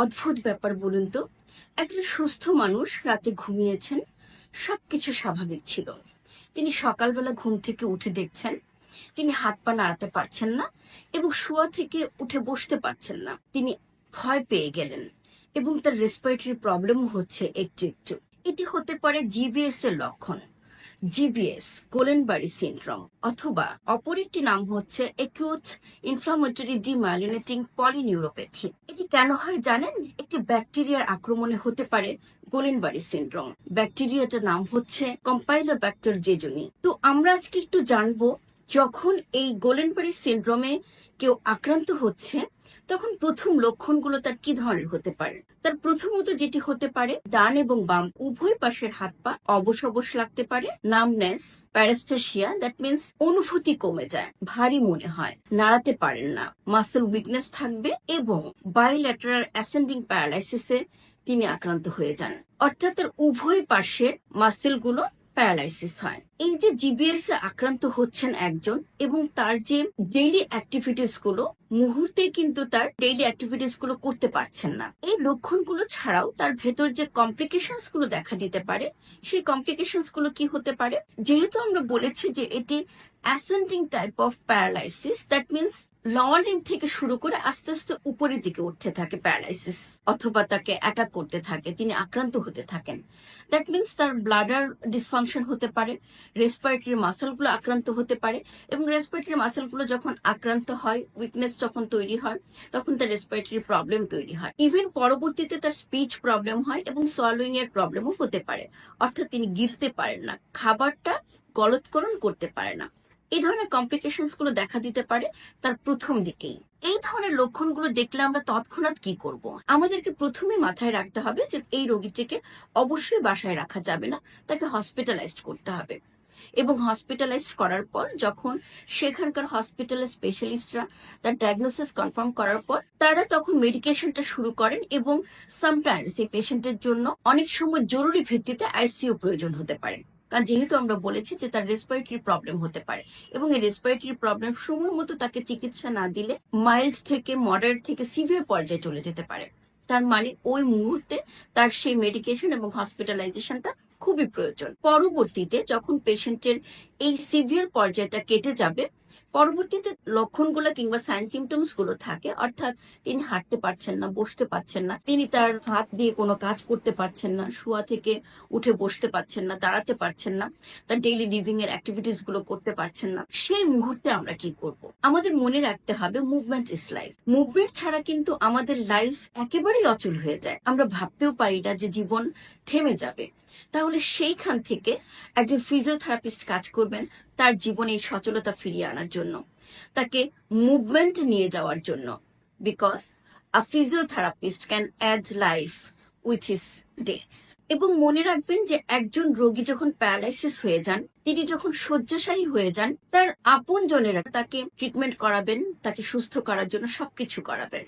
অদ্ভুত ব্যাপার বলুন তো। একজন সুস্থ মানুষ রাতে ঘুমিয়েছেন, সবকিছু স্বাভাবিক ছিল। তিনি সকালবেলা ঘুম থেকে উঠে দেখছেন তিনি হাত পা নাড়াতে পারছেন না এবং শোয়া থেকে উঠে বসতে পারছেন না। তিনি ভয় পেয়ে গেলেন এবং তার রেসপিরেটরি প্রবলেম হচ্ছে একটু একটু। এটি হতে পারে জিবিএস এর লক্ষণ। জিবিএস গোলেনবারি সিনড্রোম, অথবা অপর একটি নাম হচ্ছে একিউট ইনফ্লামেটরি ডিমাইলিনেটিং পলিনিউরোপ্যাথি। এটি কেন হয় জানেন? একটি ব্যাকটেরিয়ার আক্রমণে হতে পারে গোলেনবারি সিনড্রোম। ব্যাকটেরিয়াটার নাম হচ্ছে কম্পাইলোব্যাক্টার জেজুনি। তো আমরা আজকে একটু জানবো, যখন এই গোলেনবারি সিনড্রোমে কেউ আক্রান্ত হচ্ছে তখন প্রথম লক্ষণগুলো তার কি ধরনের হতে পারে। তার প্রথমত যেটি হতে পারে, ডান এবং বাম উভয় পাশের হাত পা অবশ অবশ লাগতে পারে, নামনেস, প্যারাস্থেসিয়া, দ্যাট মিন্স অনুভূতি কমে যায়, ভারী মনে হয়, নাড়াতে পারেন না, মাসেল উইকনেস থাকবে এবং বাইল্যাটারাল অ্যাসেন্ডিং প্যারালাইসিসে তিনি আক্রান্ত হয়ে যান, অর্থাৎ তার উভয় পাশের মাসেলগুলো প্যারালাইসিস হয়। এই যে জিবিএস এ আক্রান্ত হচ্ছেন একজন এবং তার যে ডেইলি অ্যাক্টিভিটিস গুলো, মুহূর্তে কিন্তু তার ডেইলি অ্যাক্টিভিটিস গুলো করতে পারছেন না। এই লক্ষণগুলো ছাড়াও তার ভেতর যে কমপ্লিকেশনস গুলো দেখা দিতে পারে, সেই কমপ্লিকেশনস গুলো কি হতে পারে? যেহেতু আমরা বলেছি যে এটি ascending type of paralysis, that means lower limb থেকে শুরু করে আস্তে আস্তে উপরের দিকে উঠতে থাকে প্যারালাইসিস, অথবা তাকে অ্যাটাক করতে থাকে, তিনি আক্রান্ত হতে থাকেন। দ্যাট মিন্স তার ব্লাডার ডিসফাংশন হতে পারে, রেসপিরেটরি মাসেলগুলো আক্রান্ত হতে পারে, এবং রেসপিরেটরি মাসেলগুলো যখন আক্রান্ত হয়, উইকনেস যখন তৈরি হয়, তখন তার রেসপিরেটরি প্রবলেম তৈরি হয়। ইভেন পরবর্তীতে তার স্পিচ প্রবলেম হয় এবং সোয়ালোয়িং এর প্রবলেমও হতে পারে, অর্থাৎ তিনি গিলতে পারেন না, খাবারটা গলৎকরণ করতে পারে না। এই ধরনের কমপ্লিকেশনস গুলো দেখা দিতে পারে তার প্রথম দিকেই। এই ধরনের লক্ষণগুলো দেখলে আমরা তৎক্ষণাৎ কি করব? আমাদেরকে প্রথমে মাথায় রাখতে হবে যে এই রোগীটিকে অবশ্যই বাসায় রাখা যাবে না, তাকে হসপিটালাইজড করতে হবে। এবং হসপিটালাইজড করার পর যখন সেখানকার হসপিটালের স্পেশালিস্টরা তার ডায়াগনোসিস কনফার্ম করার পর তারা তখন মেডিকেশনটা শুরু করেন, এবং সামটাইমস এই পেশেন্টের জন্য অনেক সময় জরুরি ভিত্তিতে আইসিইউ প্রয়োজন হতে পারে। কারণ যেহেতু আমরা বলেছি যে তার রেসপিরেটরি প্রবলেম হতে পারে, এবং এই রেসপিরেটরি প্রবলেম সময় মতো তাকে চিকিৎসা না দিলে মাইল্ড থেকে মডারেট থেকে সিভিয়ার পর্যায়ে চলে যেতে পারে। তার মানে ওই মুহূর্তে তার সেই মেডিকেশন এবং হসপিটালাইজেশনটা খুবই প্রয়োজন। পরবর্তীতে যখন পেশেন্টের এই সিভিয়ার পর্যায়টা কেটে যাবে, পরবর্তীতে লক্ষণগুলো কিংবা সাইন সিমটমস গুলো থাকে, অর্থাৎ তিনি হাঁটতে পারছেন না, বসতে পারছেন না, তিনি তার হাত দিয়ে কোনো কাজ করতে পারছেন না, শোয়া থেকে উঠে বসতে পারছেন না, দাঁড়াতে পারছেন না, তার ডেইলি লিভিং এর অ্যাক্টিভিটিস গুলো করতে পারছেন না। সেই মুহূর্তে আমরা কি করব? আমাদের মনে রাখতে হবে মুভমেন্ট ইজ লাইফ। মুভমেন্ট ছাড়া কিন্তু আমাদের লাইফ একেবারেই অচল হয়ে যায়। আমরা ভাবতেও পারি না যে জীবন থেমে যাবে। তাহলে সেইখান থেকে একজন ফিজিওথেরাপিস্ট কাজ করবেন তার জীবনে এই সচলতা ফিরিয়ে আনার জন্য, তাকে মুভমেন্ট নিয়ে যাওয়ার জন্য। Because a physiotherapist can add life with his days. এবং মনে রাখবেন যে একজন রোগী যখন প্যারালাইসিস হয়ে যান, তিনি যখন শয্যাশায়ী হয়ে যান, তার আপনজনেরা তাকে ট্রিটমেন্ট করাবেন, তাকে সুস্থ করার জন্য সবকিছু করাবেন।